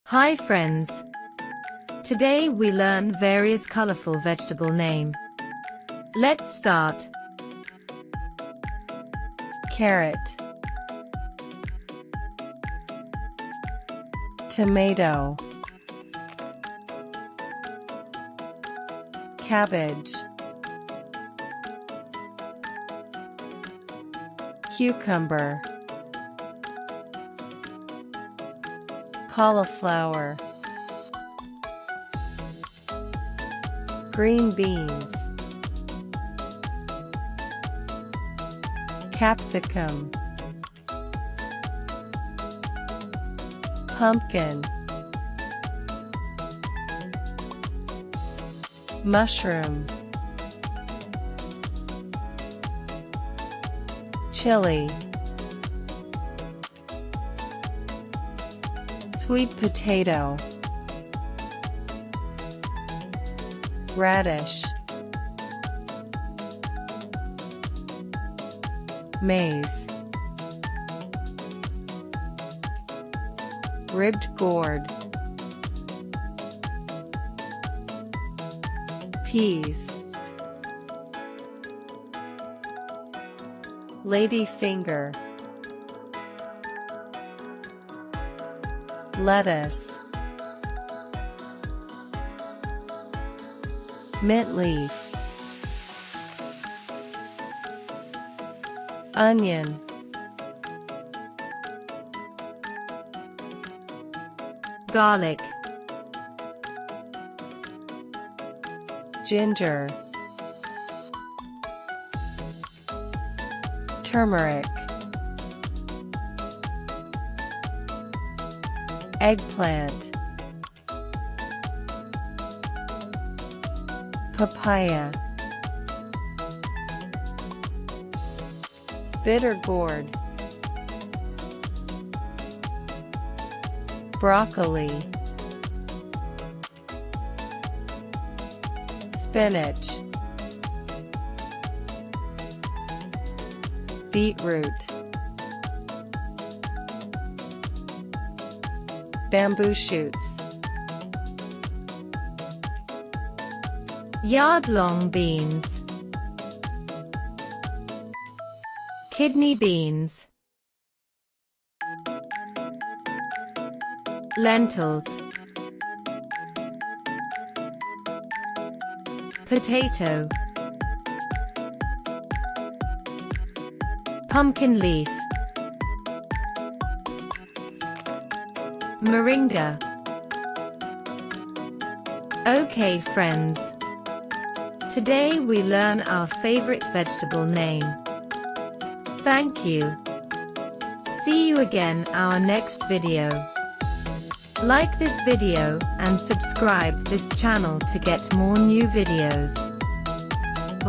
Hi friends! Today we learn various colorful vegetable name. Let's start. Carrot, tomato, cabbage, cucumber, cauliflower, green beans, capsicum, pumpkin, mushroom, chili, sweet potato, radish, maize, ribbed gourd, peas, ladyfinger, lettuce, mint leaf, onion, Garlic, ginger, turmeric, eggplant, papaya, bitter gourd, broccoli, spinach, beetroot, bamboo shoots, yard-long beans, kidney beans, lentils, potato, pumpkin leaf, moringa. Okay friends, today we learn our favorite vegetable name. Thank you. See you again our next video. Like this video and subscribe this channel to get more new videos.